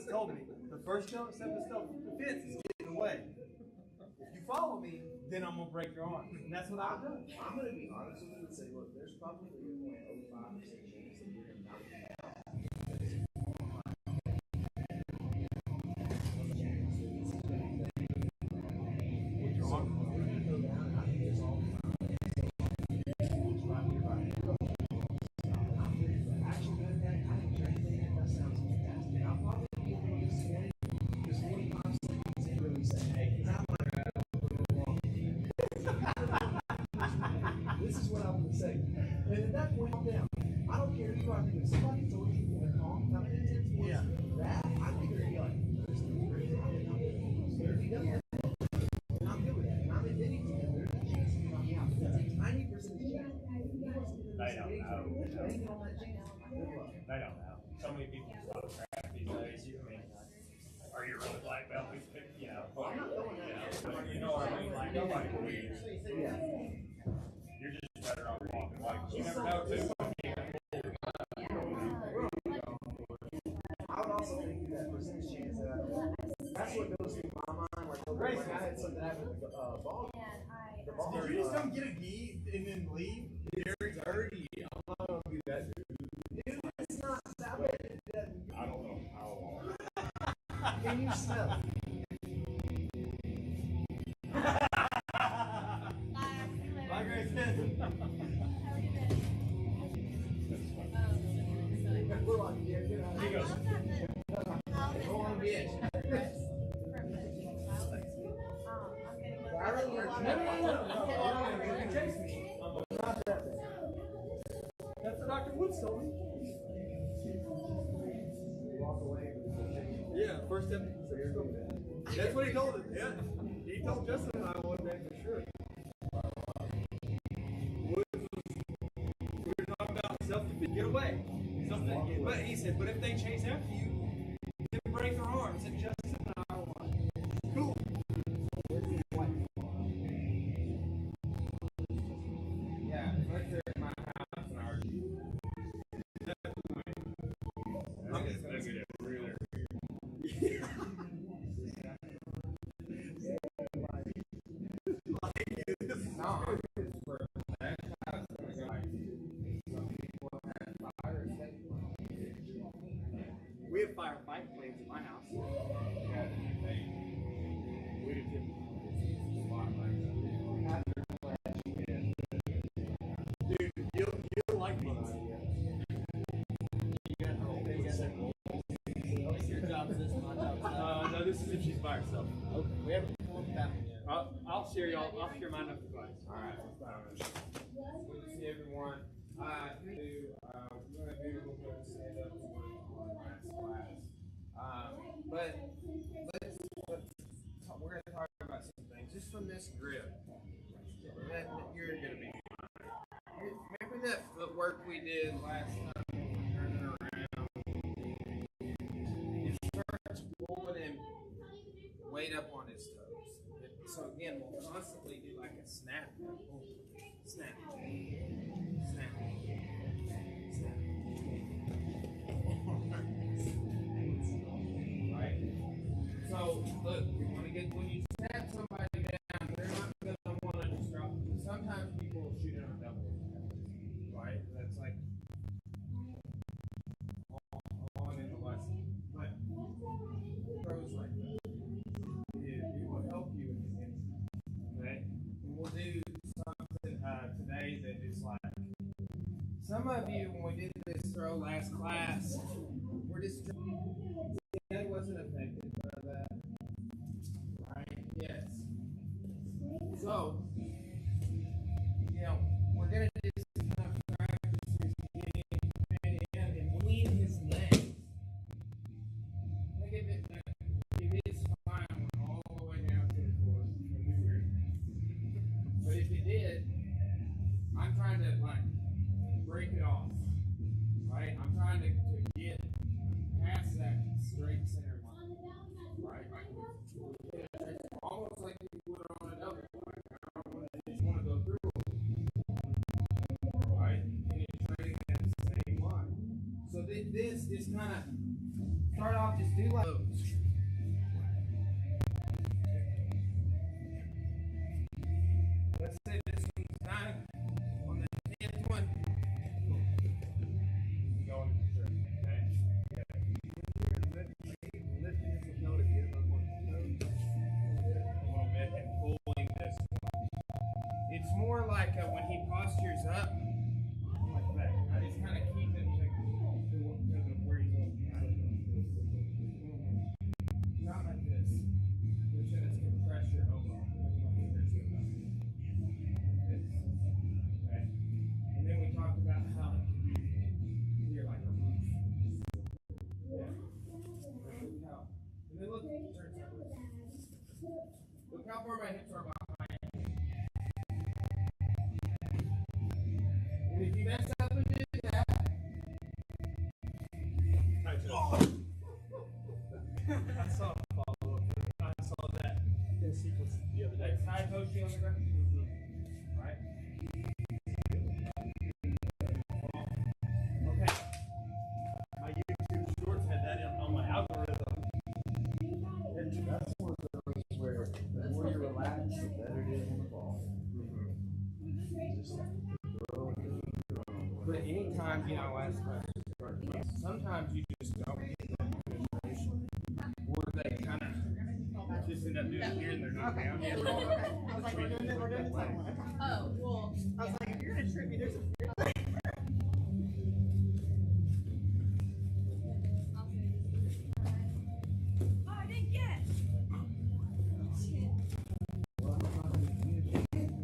just told me the first step of self-defense is getting away. If you follow me, then I'm gonna break your arm. And that's what I've done. I'm gonna be honest with you and say, look, there's probably a 0.05% chance that you're gonna knock me out. This is what I would say. And at that point, down. I don't care who I think. If somebody told you in a calm, kind of intense voice, that, I think they're going to be like, this is crazy. But if he doesn't, and I'm good with that. And I'm admitting to him, there's a chance to knock me out. That's a tiny percentage chance. They don't know. They don't know. So many people just talk crap these days. I mean, are you really black belt? You know, you know what I mean? Like, nobody believes. Yeah. You're just better off walking like you never know too. I would also think that percentage chance that's what goes through my mind. Like I had something happen with the ball. Did you just come get a gi and then leave? Very dirty. I'm not gonna do that, dude. Dude, it's not that bad. I don't know how long. Can you smell it? Bye, Grace. We're like, yeah, get out of He here. goes, Go on, bitch. I really want No. You can chase me. not that bad. That's what Dr. Woods told me. Walk away. Yeah, first step. That's what he told us. Yeah, he told Justin and I one day for sure. Woods was, we were talking about self-defense. Get away. But he said, but if they chase after you, then break their arms. And Justin and I were like, cool. yeah, right there at my house and ours. I'm just gonna get it really. We have firefight planes in my house. We do too. Dude, you'll like me. Your job is this, my job is that. No, this is if she's by herself. Okay, we haven't looked at that one yet. I'll share y'all. I'll share mine after class. All right. Good to see everyone. We're gonna do a little bit of stand up on last class. But we're gonna talk about some things just from this grip that you're gonna be fine. Remember that footwork we did last time when we were turning around? It starts pulling him weight up on his toes. So again, we'll constantly do like a snap, snap, snap, snap. Right? So look, when you snap somebody down, they're not gonna want to just drop. Sometimes people will shoot it on double, right? That's like on in the lesson, but throws like that. It will help you in the end. Okay? And we'll do something today that is like some of you when we did this throw last class, we're just it wasn't affected by that. Right? Yes. So we're gonna do some kind of practices getting in and lean his legs. Look at it. If his spine went all the way down to the floor, but if it did, I'm trying to like break it off. Right? I'm trying to get past that straight center line. Right? It's almost like you put it on a double. Like I don't want to just want to go through. Right? And you're trading that same line. So this is kind of Start off, just do like those. Let's say this one's 9. On the 10th one, you go into the shirt, okay? Lifting is a note to get him up on his toes. A little bit and pulling this one. It's more like when he postures up, like that. I just kind of keep it because of where he's going. Not like this. Which then it's going to press your elbow. Okay. And then we talked about how it can be here like a roof. Yeah. And then look, turn sideways. Look how far my hips are behind. And if you mess up and do that, I saw a follow-up. I saw that in sequence the other day. like side toe shield on the ground. Right? Okay. My YouTube shorts had that on my algorithm. That's one of those where the more you relax, the better it is on the ball. Just throw it. But anytime, you know, last question, sometimes you just don't get that administration. Or they kind of just end up doing it here and they're not down here. I was like, we're doing the same one. Oh, well, I was like, if you're gonna trip me, there's a Oh, I didn't get.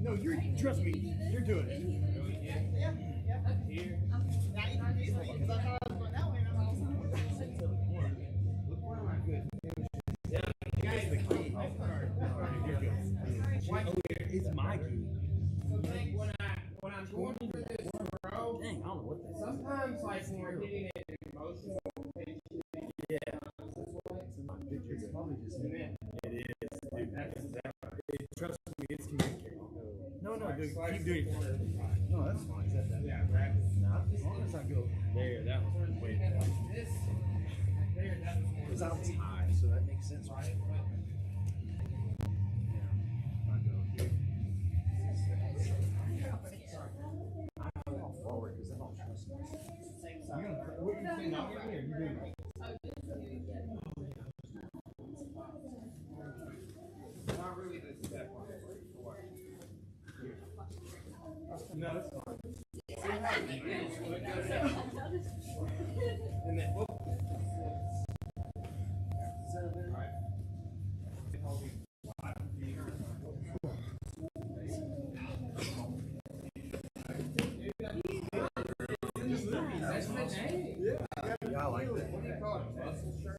No, trust me, you're doing it. yeah. Here. Now you can use me because I thought I was going that way and I'm all Look where my good Yeah, guys, the key. It's my key. So think when I'm going for this throw, Dang, I don't know what that is. sometimes like when we're hitting it emotional, Yeah, It's probably just and then it is, dude. that's exactly Trust me, it's communicating. No, dude, slice keep doing the corner. it. No, that's fine. Is that Yeah, grab it. As long as I go, There, that was way And better. like this, there, that was more because I was high, so that makes sense. right. I go here. I fall forward because I don't trust me. You're gonna, what you saying? Not here, you doing it? Not really this step on it. No, it's fine. And then, oh. Yeah, I like that. What do you call it? Muscle shirt?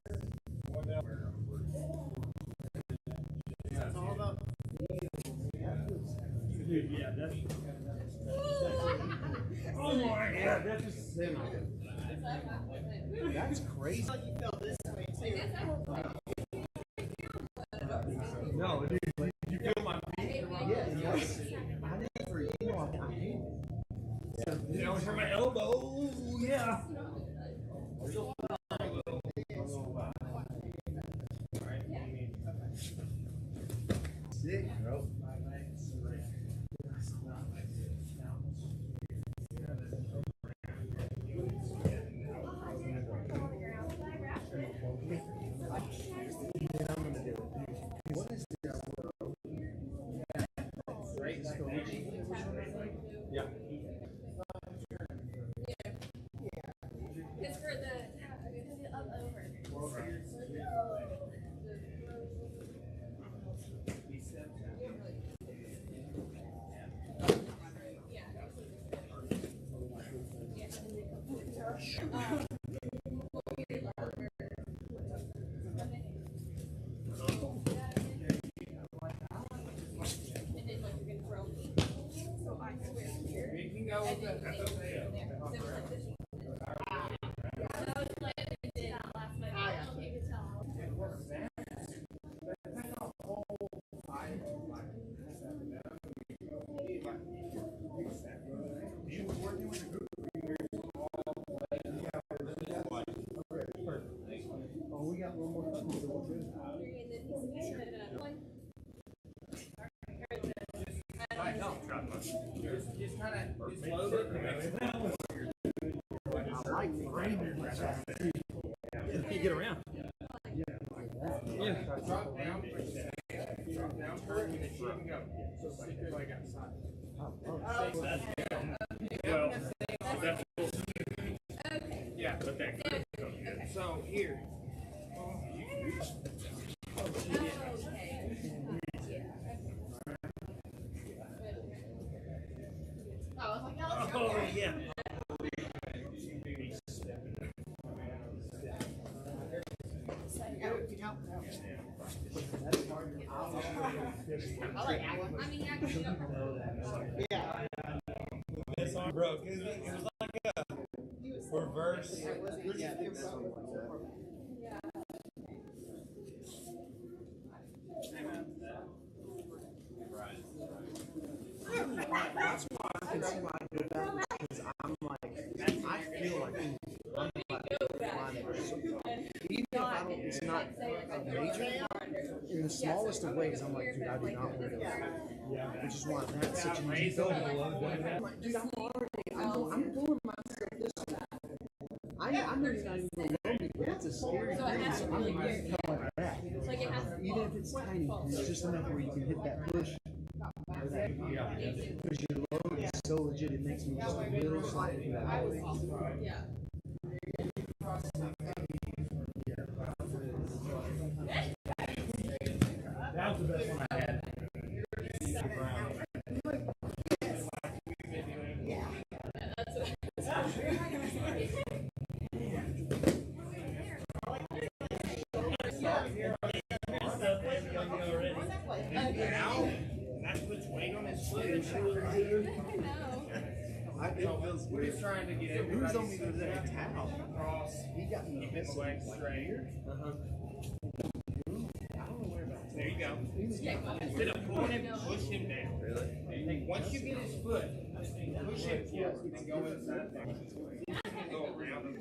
That's all about. Dude, yeah, that's. Oh my god, that's just semi. That's crazy. You felt this way too. No, dude, you feel my feet? Yeah, yes. I never, I hate it. You know, for my elbow, yeah. Sick, bro. What is the Yeah. It's for the up over. Just kind of load it. I like the brain. You get around. Yeah. Drop down. Drop down first, and then you can go. So like outside. Well, that's Yeah. okay. So here. Oh, yeah. I like that one. I mean, Yeah. This arm broke. It was like a reverse. That's why I can see why I do that because I'm like, I feel like I'm even if I don't, it's not a major, in the smallest of ways, I'm like, dude, I do not want to do that. Which is why that situation, I'm like, dude, I'm pulling myself this way. I know you're not even going to know me, but it's a scary thing. So I'm going to come like that. Even if it's tiny, it's just enough where you can hit that push. Because your load is so legit, it makes me just a little slightly better. That was the best one I had. That puts weight on his foot. We're just trying to get everybody. Who's on me today? Towel. Across. He got me Keep his legs straight. I don't know where about There you go. Instead of pulling him, push him down. Really? Once you get his foot, push him forward and go inside there. You can go around him.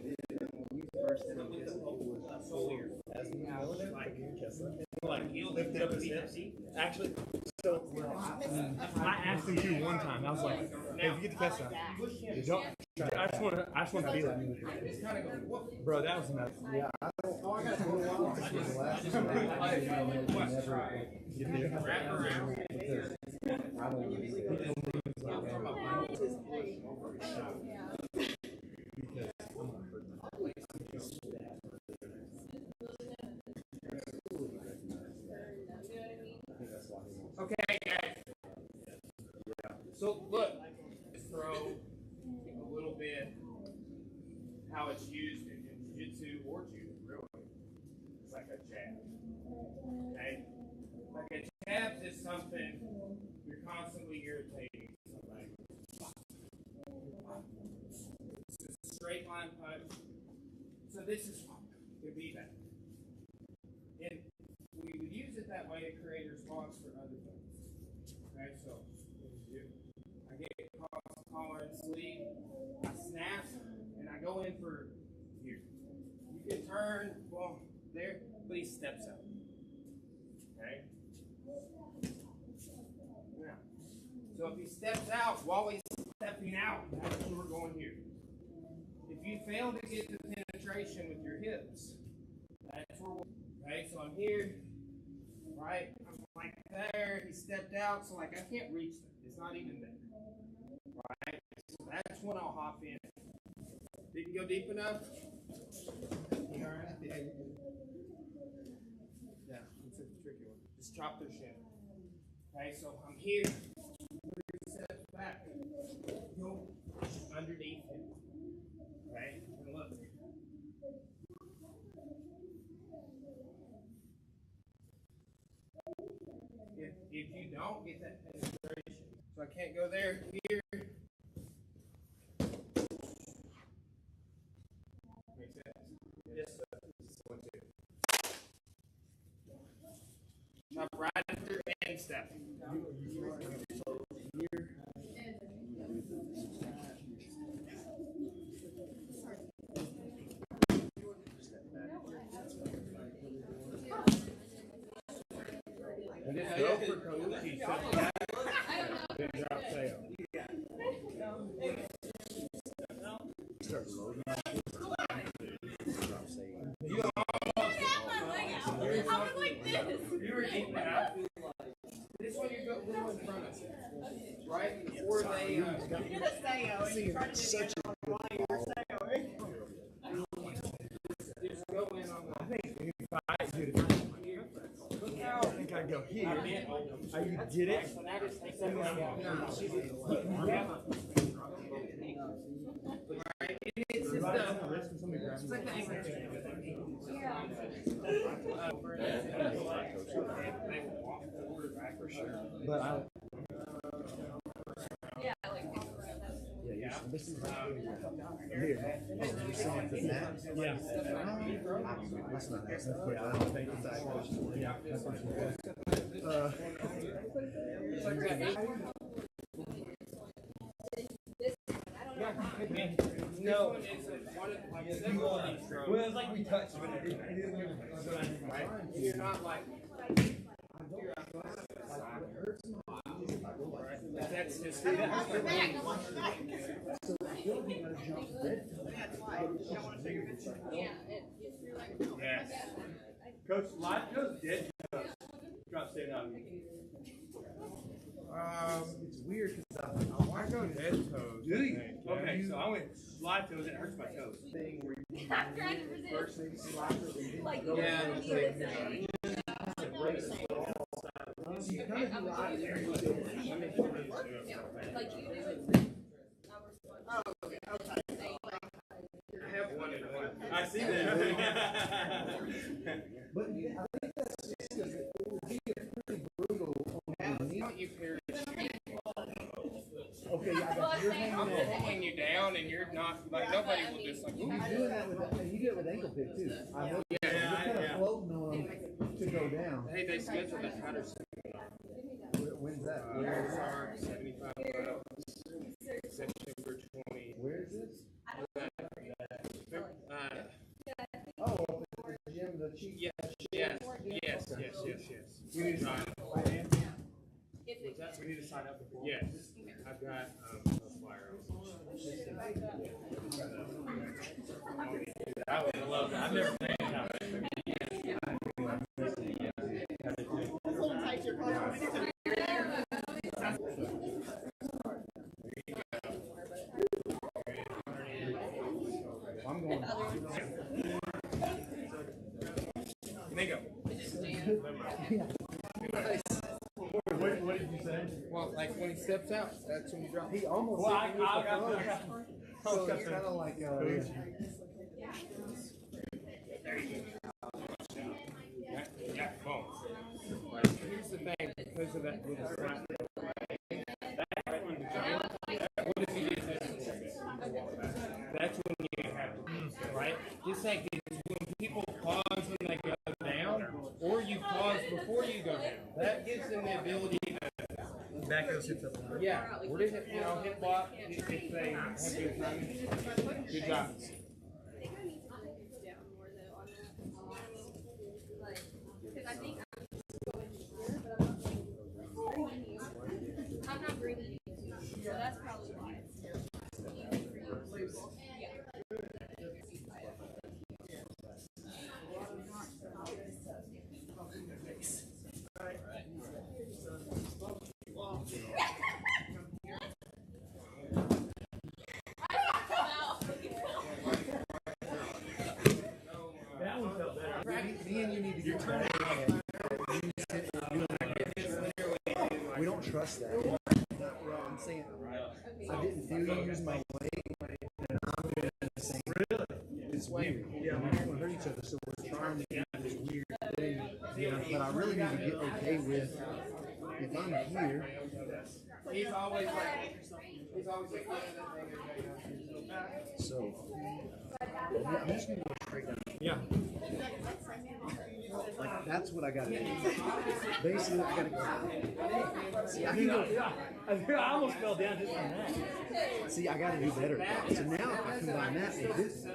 Like he lifted up his hips. Actually, so I asked him to one time. I was like, "Hey, if you get the catch out, don't." I just want to feel it, bro. That was nuts. Yeah, I don't. Oh, I got to go out. This was the last time I never get there. Wrap around. Because I don't really Okay, guys. So look, let's throw a little bit how it's used in Jitsu or Judo, really. It's like a jab. Okay? Like a jab is something you're constantly irritating somebody. It's a straight line punch. So this is could be that. And we would use it that way to create a response for other things. Okay, so I get collar and sleeve, I snap, and I go in for here. You can turn, well, there, but he steps out. Okay? Now, so if he steps out while he's stepping out, that's where we're going here. If you fail to get the penetration with your hips, that's where we're okay, so I'm here, right? I'm like there, he stepped out, so like I can't reach them. It's not even there. Right? So that's when I'll hop in. Did you go deep enough? You alright? Yeah, it's a tricky one. Just chop their shin. Okay, so I'm here. 3 steps back. Go underneath him. Okay? And look. If you don't get that penetration, so I can't go there, here. Makes sense? Yes, sir. This is 1, 2. Chop right after and step. Here. Just go for Kaluki. Then drop tail. Start loading. I was like this. You were eating that. This one you go in front of you. Right? Before they You're the Sayo. And you're trying to do it on the line. You're Sayo. just go in on the. I think if I did it, I think I'd go here. You get it. It's just But I. Yeah, like Yeah, this is here. Oh, you're saying the mat? Yeah. That's not nice. That's what I don't think it's actually. Yeah. no, it's Well, it's like we touched, but it didn't. right. You're not like. That's just That's why. yeah, yes. Coach, live goes dead. Drop stand up. It's weird because I go head toes. Do you? Okay, so I went live toes. It hurts my toes. thing where you I'm trying to resist. first thing slap it, Like, go Yeah. down, you were saying. so you kind of do Like you do it. Oh, okay. I have one in one. I see that. But I think that's just because it would be pretty brutal on the knee. You pair Okay, I got you're hanging I'm on. pulling you down and you're not like nobody will just like. You're doing that with and you do it with ankle pick too. I know you're kind of floating on them to go down. Hey, they scheduled a Patterson. When's that? Where's our 75 September 20? Where is this? Uh, Oh, the gym, the chief. yes. We need to sign up. What's that? We need to sign up before. Yes, I've got a flyer. I would love that. I've never played how I'm going. Nico. What did you say? Well, like when he steps out, that's when you drop. He almost Well, hit me with the phone. So got it's kind of like Yeah, boom. Here's the thing, because of that little slap. What if you did this? That's when you have to, right? Just like this, when people pause when they go down, or you pause before you go down. That gives them the ability to back those hips up. yeah, or to hip, hip block if they have good timing. Good job. I think I need to focus down more though on that. Like, because I think I'm just going here, but I'm not bringing you. I'm not bringing you. So that's probably why it's easy for you. Yeah. That one felt better. me and you need to get to we don't trust that. I'm saying I didn't feel you use my leg, and I'm doing the same. Really? It's weird. Yeah, we don't want to hurt each other, so we're trying to do this weird thing. But I really need to get okay with if I'm here. He's always like, So I'm just gonna go straight down. Yeah. Like that's what I gotta do. Basically, I gotta go. See, I can go. I almost fell down just from that. See, I gotta do better at that. So now if I combine that with this,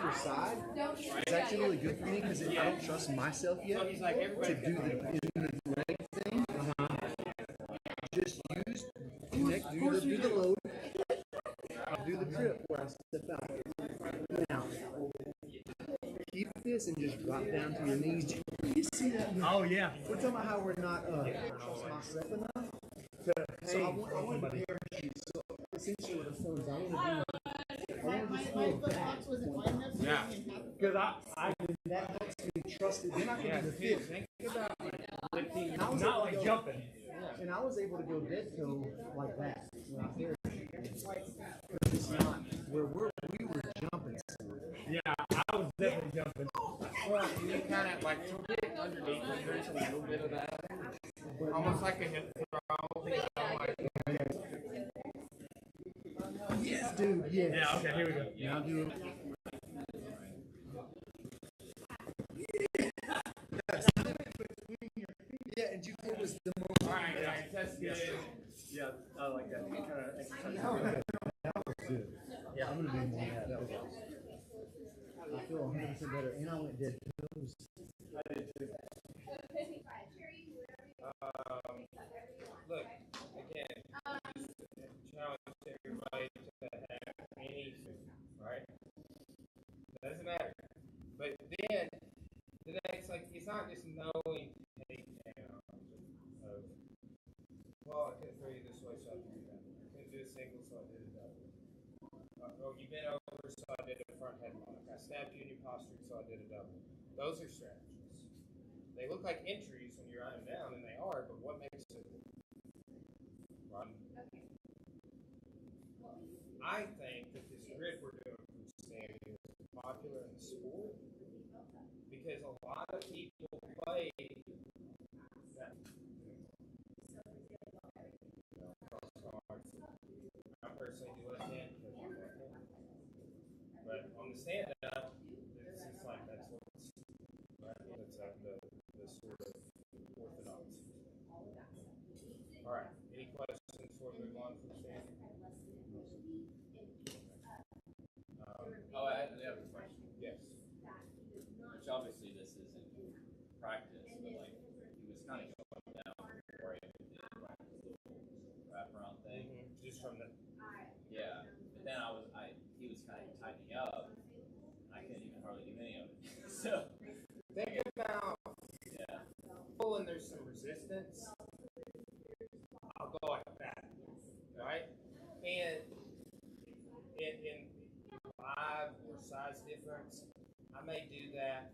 safer side is actually really good for me because I don't trust myself yet So he's like, to everybody's do the leg thing. Just do the load. I'll do the trip where I step out. Now, keep this and just drop down to your knees. You see that? Oh yeah. We're talking about how we're not trust myself enough. So I want to parachute. So essentially what I'm saying is I want to just feel back. Yeah. Because That helps me trust it. Then I can do the fit. Think about like lifting. And I was not able like to go- jumping. And I was able to go dead toe like that when I parachuted. But it's not where we were jumping. Yeah, I was definitely jumping. Well, you kind of like to get underneath when there's a little bit of that. Almost like a hip throw. Yes, dude. Yes. Yeah, okay, here we go. Now do it. Yeah, and you it was the most. Alright, guys, that's good. Yeah, I like that. You kind of exercise. That was good. Yeah, I'm gonna do more of that. That was awesome. I feel 100% better, and I went dead toes. Look, again, challenge everybody to have any food, right? Doesn't matter. But then, the next, like, it's not just knowing takedown of, well, I couldn't throw you this way, so I did that. I couldn't do a single, so I did a double. Oh, you bent over, so I did a front headlock. I stabbed you in your posture, so I did a double. Those are strategies. They look like entries when you write them down, and they are, but what makes it run? I think that this grid we're doing from standing is popular in the sport because a lot of people play that. I personally do left-hand because I'm left-handed. But on the stand-up, it's just like that's what's right. That's the sort of orthodoxy. All right. Any questions before we move on from standing? I have a question. Yes. Which obviously this isn't practice, but like he was kind of going down before he did like this little wraparound thing. Just from the. Yeah, but then he was kind of tightening up, and I couldn't even hardly do any of it. So Think about yeah, pulling. There's some resistance. I'll go like that, right? And in five or size difference, I may do that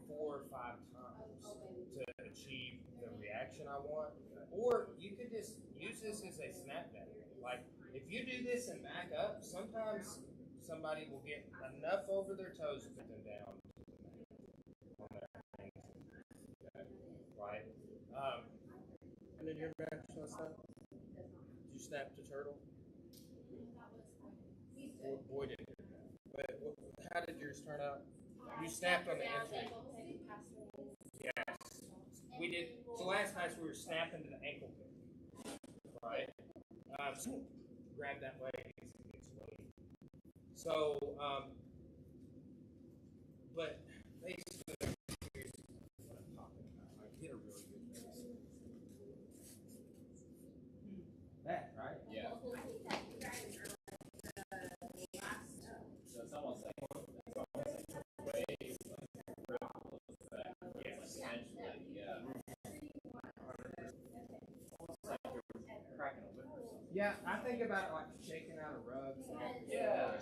4 or 5 times to achieve the reaction I want. Or you could just use this as a snapback. Like if you do this and back up, sometimes somebody will get enough over their toes to put them down on their hands. Okay. Right? And then your reaction on snap? Did you snap to turtle? Boy did. But how did yours turn out? You snapped on the entry. Yes. We did. So last match we were snapping to the ankle pick. Right? So grab that leg as it gets weight. So, but basically, here's what I'm talking about. Like, get a really good base. That, right? yeah. So it's almost like waves, like ripple effect. Essentially, yeah. Almost like you're cracking a whip or something. Yeah, I think about it like shaking out a rug. Yeah.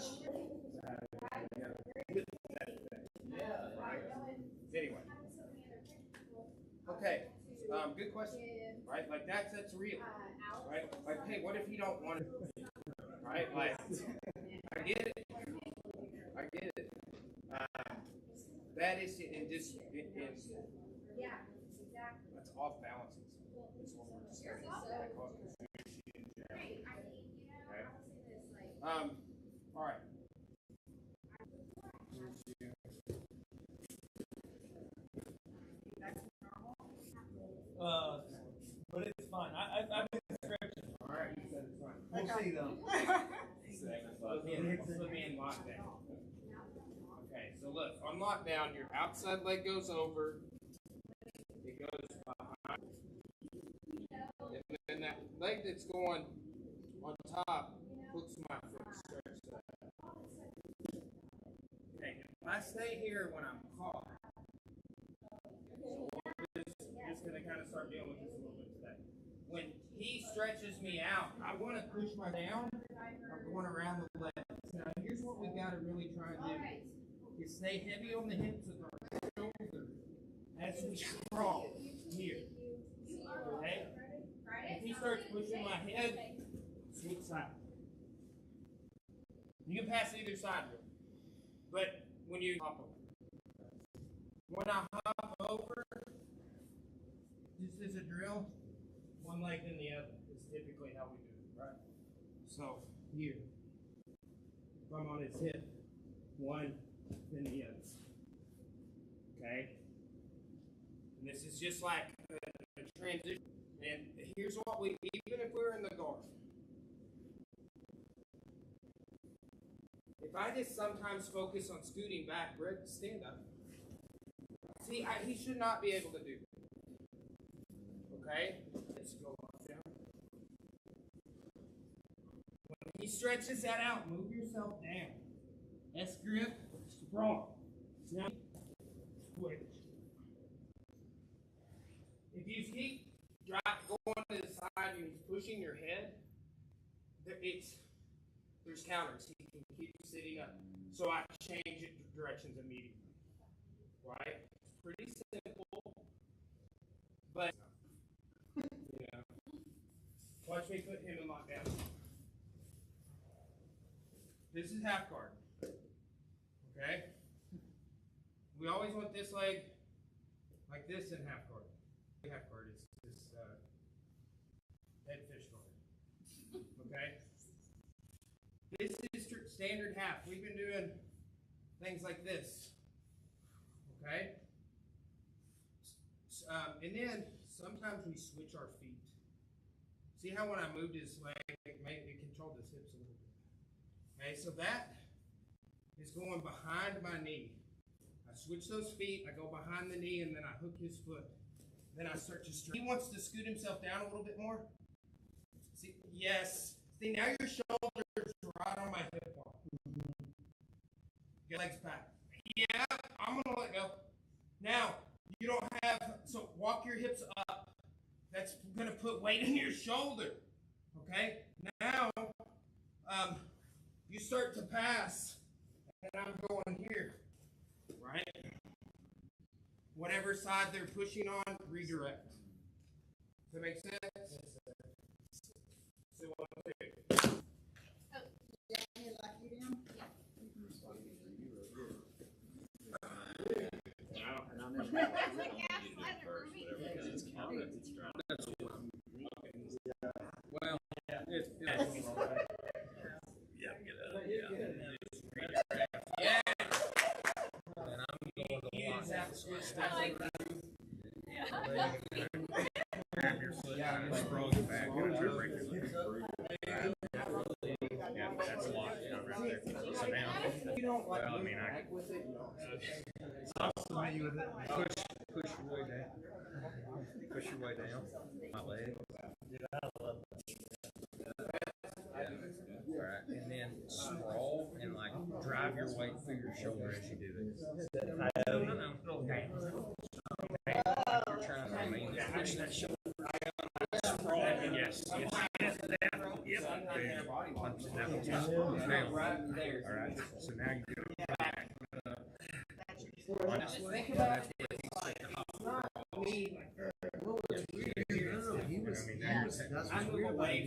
Anyway. Okay. Good question. Right? Like that's real. Right? Like, hey, what if you don't want it? Right? Like, I get it. I get it. That is in this. That's off balance. Is what we're discussing. I call it confusion. Okay. All right. But it's fine. I've been stretching. All right. You said it's fine. We'll see though. Put me in lockdown. on lockdown, your outside leg goes over, it goes behind, and then that leg that's going on top hooks my foot stretch that. Okay, if I stay here when I'm caught, so we're just going to kind of start dealing with this a little bit today. When he stretches me out, I want to push my down. I'm going around the legs. Now, here's what we got to really try and do. Is stay heavy on the hips of our shoulder as we crawl here. Okay? If he starts pushing my head, switch side. You can pass either side, but when you hop over. When I hop over, just as a drill, one leg then the other is typically how we do it, right? So here, if I'm on his hip, one, then the other. Okay? And this is just like a transition. And here's what we, even if we're in the guard, if I just sometimes focus on scooting back, Greg, stand up. See, he should not be able to do that. Okay? Let's go on down. When he stretches that out, move yourself down. S grip, strong. Now, switch. If you keep going to the side and he's pushing your head, there's counters. He can keep sitting up. So I change it directions immediately. Right? It's pretty simple, but yeah. Watch me put him in lockdown. This is half guard. Okay? We always want this leg like this in half guard. Half guard is this head fish guard. Okay? This is standard half. We've been doing things like this. Okay? And then sometimes we switch our feet. See how when I moved his leg, it controlled his hips a little bit. Okay, so that is going behind my knee. I switch those feet, I go behind the knee, and then I hook his foot. Then I start to stretch. He wants to scoot himself down a little bit more. See, yes. See, now your shoulder's right on my hip ball. Get legs back. Yeah, I'm going to let go. Now, you don't have, so walk your hips up. That's going to put weight in your shoulder. Okay? Now, you start to pass, and I'm going here. Right? Whatever side they're pushing on, redirect. Does that make sense? So what do I do? Well, it's yeah. And I'm going to use that switch. Grab your foot and sprawl you back. And try to break your leg. Yeah, that's a lot. Right there. So now, well, I mean, I can you with it. Push your way down. Push your way down. My leg. Alright, and then sprawl and like drive your weight through your shoulder as you do this. No. Okay. You're trying to mainly push that shoulder. Sprawl. Yes. Yep. Punch it down. Now. Alright. So now you do it back. Think about it. That's weird about it.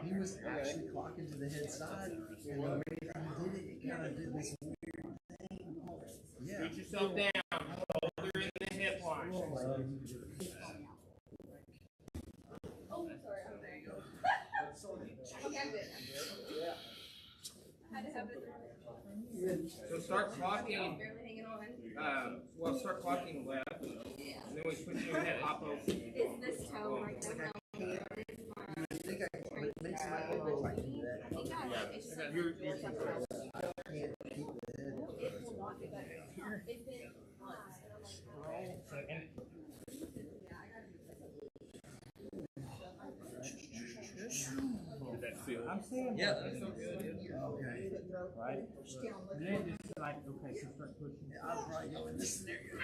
He was actually clocking to the head side, and the way he did it, it kind of did this weird thing. Yeah. Put yourself down. Shoulder in the hip line. Oh, sorry. I'm there. Okay, I'm good. I had to have it. So start clocking. Barely hanging on. Well, start clocking left. Yeah. And then we put your head hop over. Is this toe right there? I think I can, it makes my head go like that. I think I like it's just like You're I can't keep the head. it will not get better. here. It's been months, and I'm like, So, and did that feel? I'm saying, Yeah. Okay. right? And then just like, okay, so start pushing. I'll probably go in this scenario.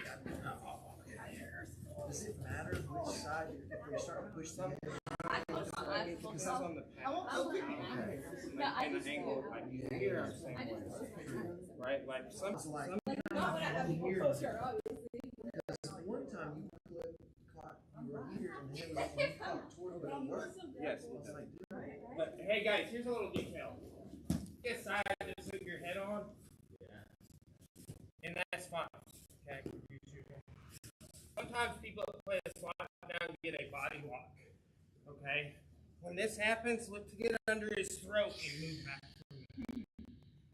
Does it matter which side if we start to push the head? Because I was on the path. I And the angle, like here, I'm saying, right? Like some Here. Because one time you caught you were here and then you caught toward but it worked. yes. It's like, But hey guys, here's a little detail. Get side to put your head on. And that's fine. Okay. Sometimes people play a slot down and get a body lock. Okay. When this happens, look to get under his throat and move back.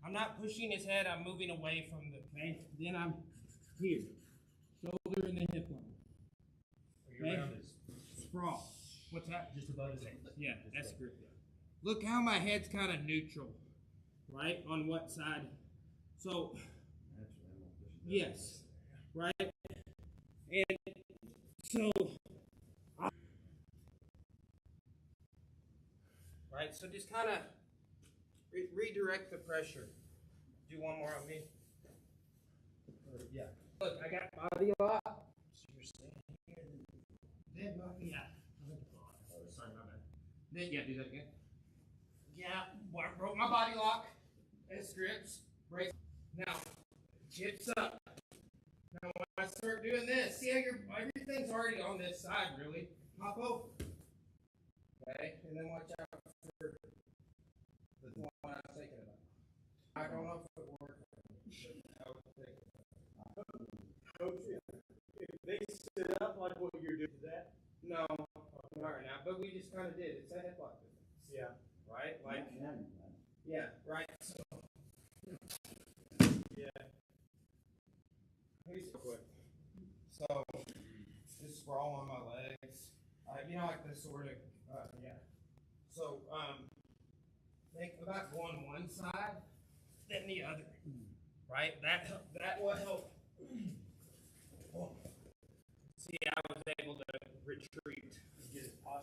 I'm not pushing his head, I'm moving away from the okay. Then I'm here. Shoulder and the hip line. Okay? Sprawl. What's that? Just above his head. Yeah, that's good. Look how my head's kind of neutral. Right? On what side? So yes. Right? And so right, so just kind of redirect the pressure. Do one more on me. Yeah. Look, I got body lock. So you're staying here. Then, yeah. Sorry, my bad. Then, yeah, do that again. Yeah, broke my body lock. It strips. Breaks. Now, chips up. Now, when I start doing this, see how everything's already on this side, really. Hop over. Okay, and then watch out for the one I was thinking about. I don't know if it worked. Coach, if they sit up like what you're doing, that? No, not right now, but we just kind of did. It's a headlock business. Yeah. Right? Like, yeah, right. So, Yeah. here's real quick. So, just sprawl on my legs. You know, like this sort of, yeah. So, think about going one side, then the other. Right? That will help. See, I was able to retreat.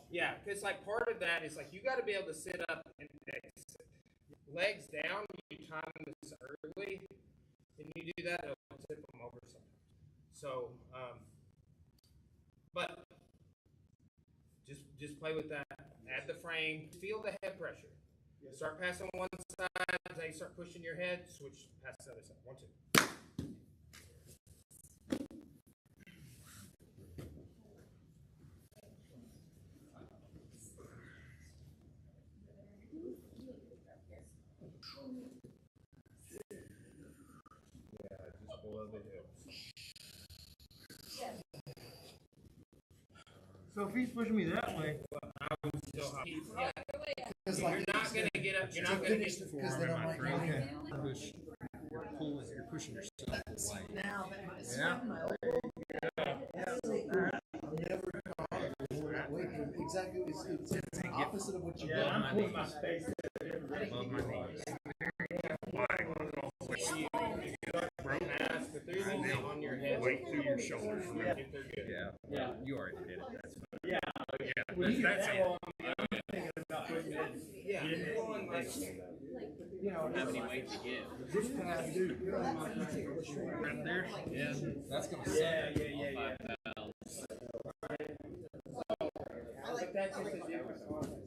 Yeah, because like part of that is like you got to be able to sit up and exit. Legs down, you time this early, and you do that, it'll tip them over sometimes. So, but just play with that. Add the frame. Feel the head pressure. Start passing one side. As you start pushing your head, switch past the other side. 1, 2. So if he's pushing me that way, I would still hop. Yeah. Because You're not going to get up. You're not going to get the because forearm then in I'm my like, throat. okay. Push. You're pulling. You're pushing yourself away. Now that my Yeah. my elbow, I'm never that way. Exactly, it's opposite of what you yeah, I'm pulling my do. face Above my knees. On your head. Weight through your shoulders. Yeah. If they're good. Yeah. Well, you already did it. That's fine. Yeah. That's it. I'm thinking about putting it. Yeah. You're going like, you know, How many weights you get? this pass, dude. Right there. Yeah. That's gonna suck. Yeah. 5 pounds. But that's just a different concept.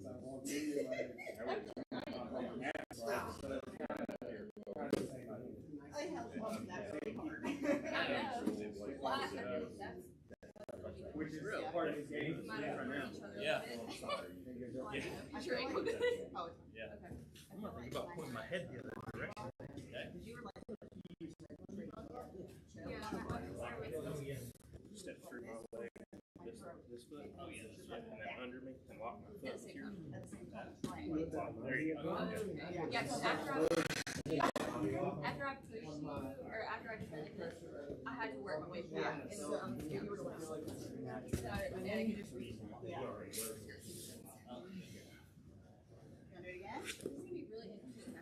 Which is part of his game right now. Yeah. I'm not thinking about pointing my head the other direction. Step through my leg. This foot. Oh yeah. And then under me and lock my foot here. There you go. Yeah, so after I pushed you, or after I did this, I had to work my way back, and so you were the one. So, and I could just reach. Yeah. It's gonna be really interesting.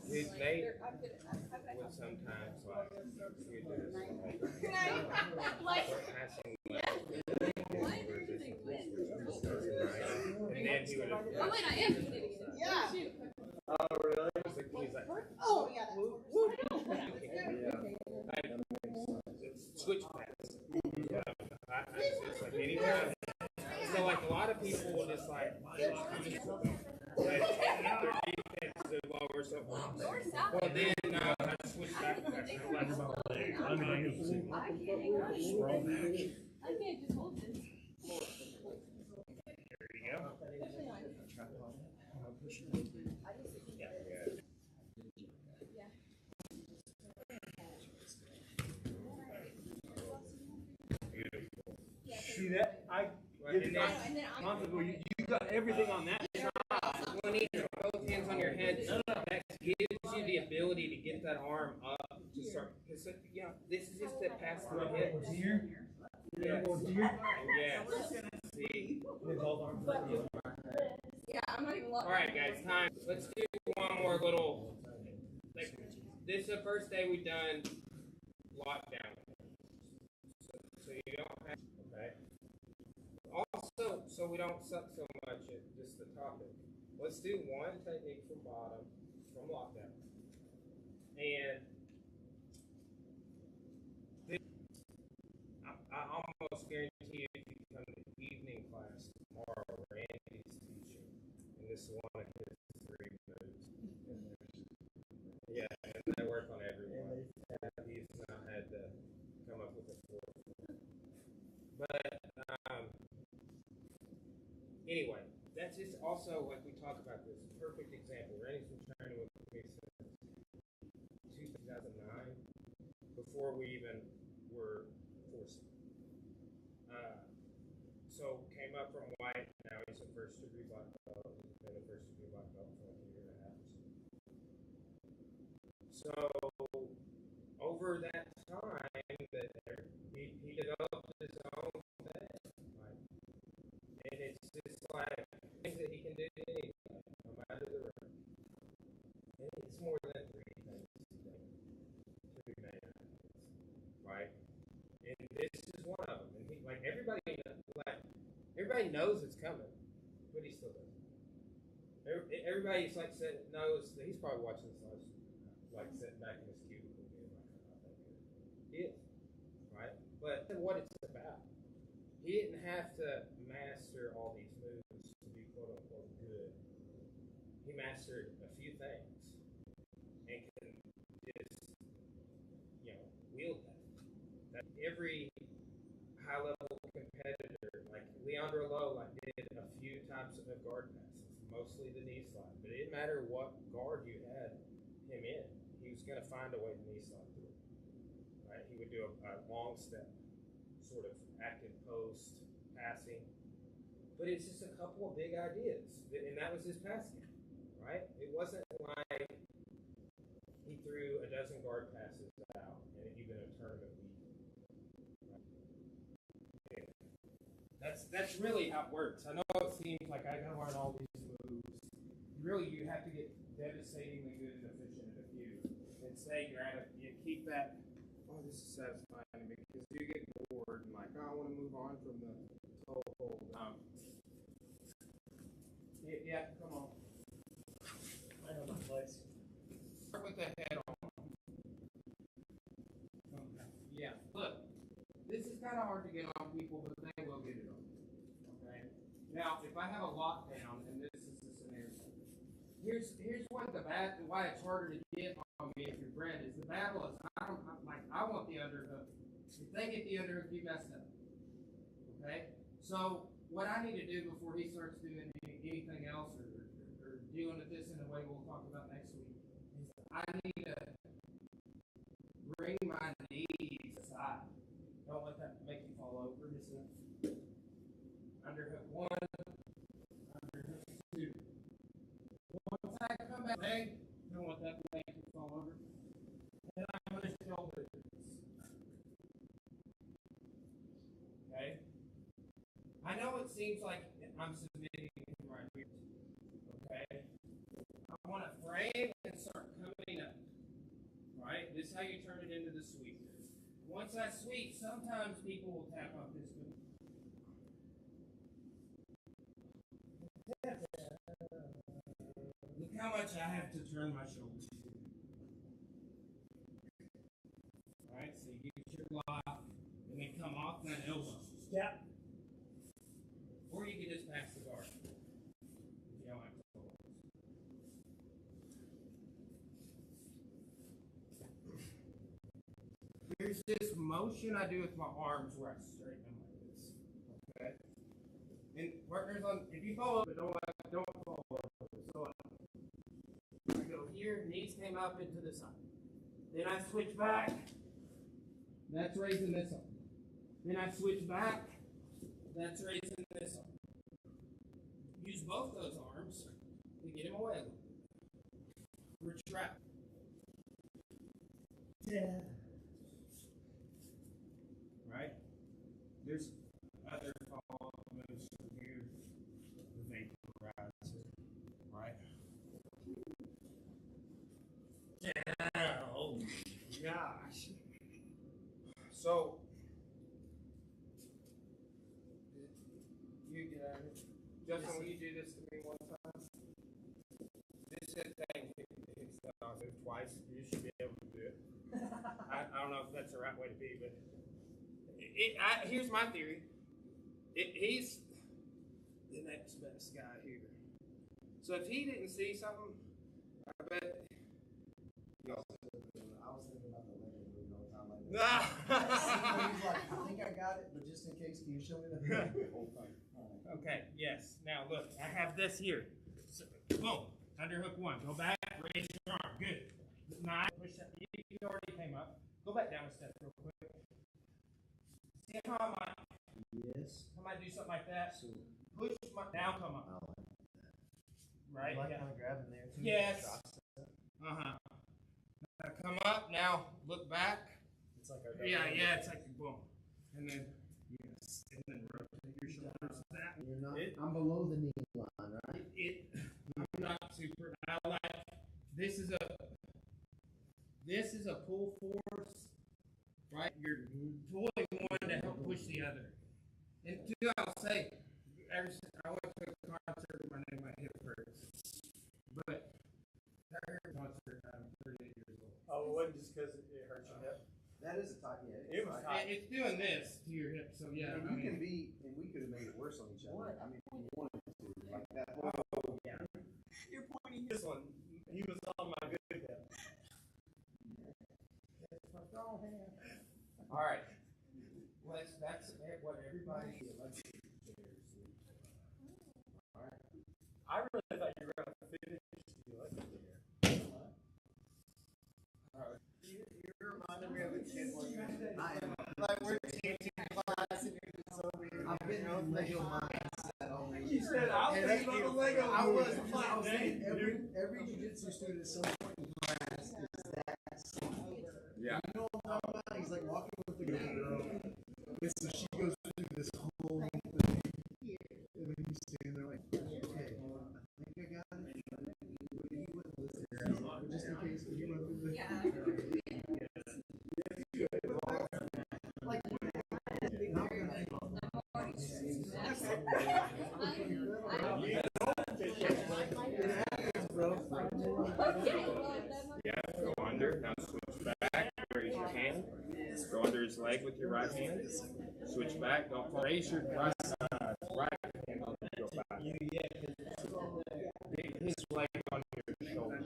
His mate would sometimes like Like, passing yeah. and then he would have. Oh wait, I am hitting it. Yeah. Shoot. Oh really? He's like, Oh, yeah. switch pass. Yeah, it's like anytime. So like a lot of people will just like their defense is low or something. Well then I switch back to that. I can't just hold this. There you go. See that? I did months ago. You got everything on that. One either both hands on your head. That gives you the ability to get that arm up to start. Yeah, this is just to pass through the head. Yeah. Yeah. See. Yeah, I'm not even All right, guys. Time. Let's do one more little. Like this is the first day we've done lockdown. So you don't have. Okay. Also, so we don't suck so much at just the topic. Let's do one technique from bottom, from lockdown. And this, I almost guarantee you if you come to the evening class tomorrow, Randy's teaching, and this is one of his 3 moves. Yeah, and they work on everyone. He's not had to come up with a 4th. But anyway, that's just also like we talk about this perfect example. Randy's been training with me since 2009, before we even were forced. So came up from white. Now he's a 1st degree black belt. He's been a 1st degree black belt for like a year and a half. So over that time, that he developed his own thing. And it's just like things that he can do anyway, no matter the room. And it's more than 3 things today. 2 main things, right? And this is one of them. And he, like everybody knows it's coming, but he still doesn't. Everybody's like knows that he's probably watching this like sitting back in his cubicle being like, "Not that good." He is, right? But what it's about. He didn't have to master all these moves to be quote unquote good. He mastered a few things and can just, wield that. Every high level competitor, like Leandro Lowe, did a few types of guard passes, mostly the knee slide. But it didn't matter what guard you had him in, he was going to find a way to knee slide through it. Right? He would do a long step, sort of active post passing, but it's just a couple of big ideas, and that was his passing, right? It wasn't like he threw a dozen guard passes out and even a tournament week. Right? That's really how it works. I know it seems like I gotta learn all these moves. Really, you have to get devastatingly good and efficient at a few, and say you keep that. Oh, this is satisfying to me because you get bored and like, I want to move on from the toe hold. Yeah, come on. I know my place. Start with the head on. Yeah, look, this is kind of hard to get on people, but they will get it on. Okay. Now, if I have a lockdown and this is the scenario, here's what why it's harder to get on me if you're bred is the battle is I want the underhook. If they get the underhook, you messed up. Okay? So what I need to do before he starts doing anything else or dealing with this in a way we'll talk about next week is I need to bring my knees aside. Don't let that make you fall over. Just underhook 1, underhook 2. Once I come back, leg, don't want that leg to fall over. Then I'm going to shoulder this. Okay? I know it seems like I'm submitting right here. Okay? I want to frame and start coming up. Right? This This is how you turn it into the sweep. Once I sweep, sometimes people will tap off this good. Look how much I have to turn my shoulders. Alright, so you get your lock, and then come off that elbow. Yeah. Or you can just pass the guard. You don't have to hold it. Here's this motion I do with my arms where I straighten them like this. Okay? And partners, if you follow, but don't follow. So I go here, knees came up into the side. Then I switch back. That's raising this arm. Then I switch back. That's raising this arm. Use both those arms to get him away. Retract. Yeah. Right? There's other follow moves from here. The vaporizer. Right? Yeah. Oh gosh. So you get out of it. Justin, will you do this to me one time? This thing hits the move twice. You should be able to do it. I don't know if that's the right way to be, but here's my theory. He's the next best guy here. So if he didn't see something, I bet. I was thinking about the Lego movie all the time. Like, Nah. he's like, I think I got it, but just in case, can you show me the whole thing? Okay, yes. Now look, I have this here. So, boom. Underhook one. Go back, raise your arm. Good. Nine. Push up. You already came up. Go back down a step real quick. See how I might, Yes. how I might do something like that? So, Push my, now come up. I like Right? like Yeah. kind of grabbing there too. Yes. Drops it. Uh-huh. Now come up. Now look back. It's like our Yeah, it's like boom. And then, yes. And then rotate your shoulders back. You're not, It- I'm below the knee line, right? I'm not super. I like this is a pull force, right? You're pulling one to help push the other. And two, I'll say, ever since I went to a concert, my hip hurts. But I heard a concert. I'm 38 years old. Oh, it wasn't just because it hurt your hip. That is a tight, yeah. It was tight. It's doing this to your hip, so yeah. And I you mean, can be, and we could have made it worse on each other. I mean, if you wanted to, like that whole. yeah. You're pointing This one, he was on my good hip. All right. That's what everybody. All right. I really thought you were going to finish the lesson here. All right. You reminded me of a kid when you I am. like we're teaching class and you're just so weird. I've been in Lego mindset all week. You said I was thinking about the Lego I was, movie. I was thinking every jiu-jitsu student at some point in class is that scene. Yeah. You know what I'm talking about? He's like walking with the girl. And so she goes through this whole thing. And then he's standing there like, okay, I think I got it. You wouldn't listen to her. But just in case you went through the. Like, not gonna think Yeah, go under. Now switch back. Raise your hand. Go under his leg with your right hand. Switch back. Don't raise your right hand. Go back. His leg on your shoulder.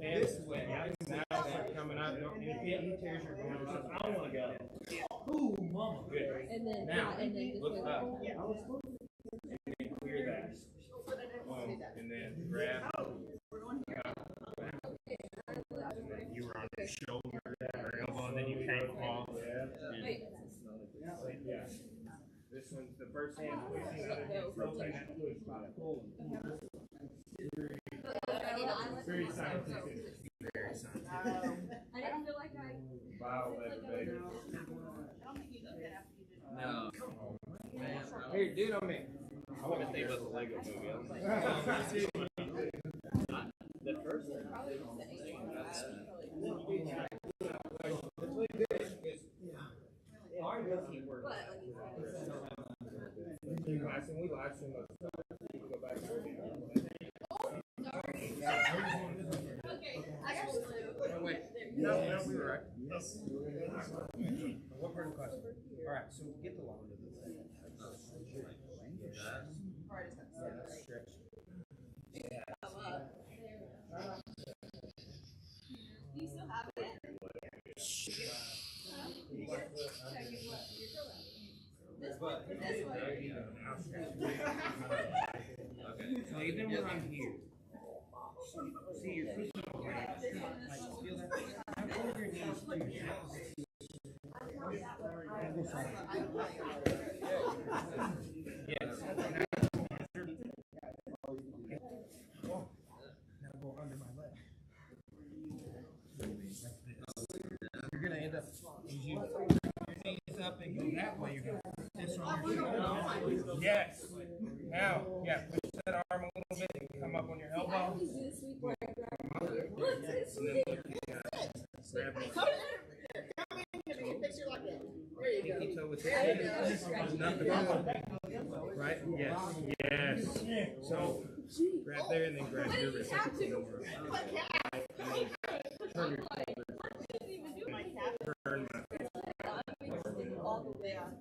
Hands way out. Now coming up. He tears your groin. I don't want to go. Ooh, mama. Good. And then, Now, and then just look like, up. And then clear that. And then grab. And then you were on your shoulder or elbow, and then you came off. Yeah. This one's the first hand pushing, the other hand rotating that push by pulling. Very scientific. Very scientific. I didn't feel like I. Violet, baby. No. Man, Here, do it on me. I want to think about the Lego movie. The first one. swing those stops. You can go back and forth. Okay, I got you. Oh, wait. No, we were right. Yes. What vertical class? All right, so get the line. Stretch. Do you still have it? This one? This one? So even when I'm here, see your feet on the ground. Like, feel that? How cold your knees to your hips? Yes. Now go under my leg. You're gonna end up as you your knees up and go that way. You're gonna this on your shoulder. Yes. Now, yeah, push that arm a little bit and come up on your elbow. And then look at grab pinky toe with your hand. Right? Yes. Yes. So grab there and then grab your wrist. Turn your shoulders. Turn All the way up.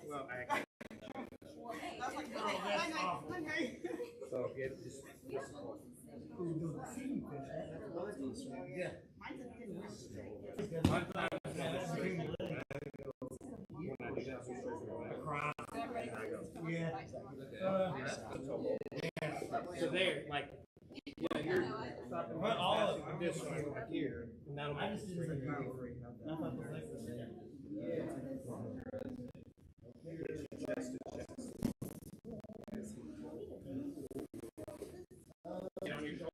well, So if you just so there, like, you're stopping all of this right here, and that'll make it straight. Chest to chest. Get on your shoulders.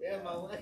Yeah, my leg.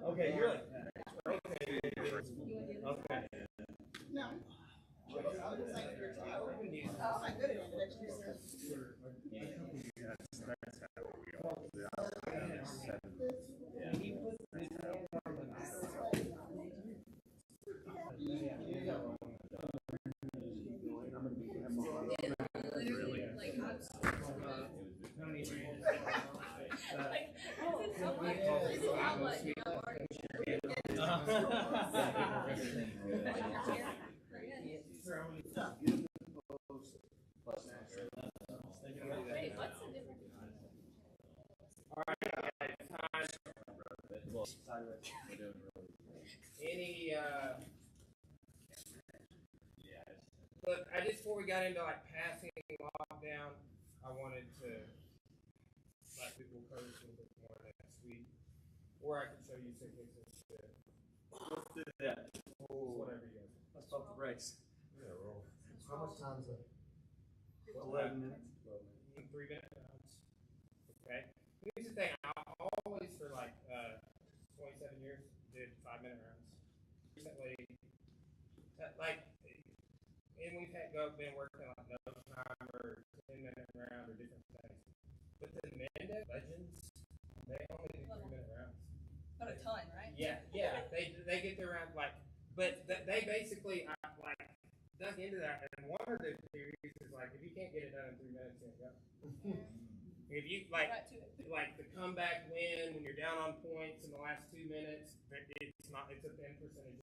Okay, you're like, okay. No. I'm just like, oh my goodness, that's just. Any, look, before we got into like passing lockdown, I wanted to like people coach a little bit more next week, or I could show you some exercises. Let's do that. Whatever you guys. Let's pump the brakes. Yeah, roll. How much time is that? 11 minutes. 3-minute rounds. Okay. Here's the thing. I always for like 27 years did 5-minute rounds. Recently, like, and we've been working on no time or 10-minute round or different things. But the Mendez Legends, they only do 3-minute rounds. But a ton, right? Yeah, they get their round like, but they basically like dug into that, and one of the theories is like if you can't get it done in 3 minutes, you ain't go. If you like the comeback win when you're down on points in the last 2 minutes, it's a thin percentage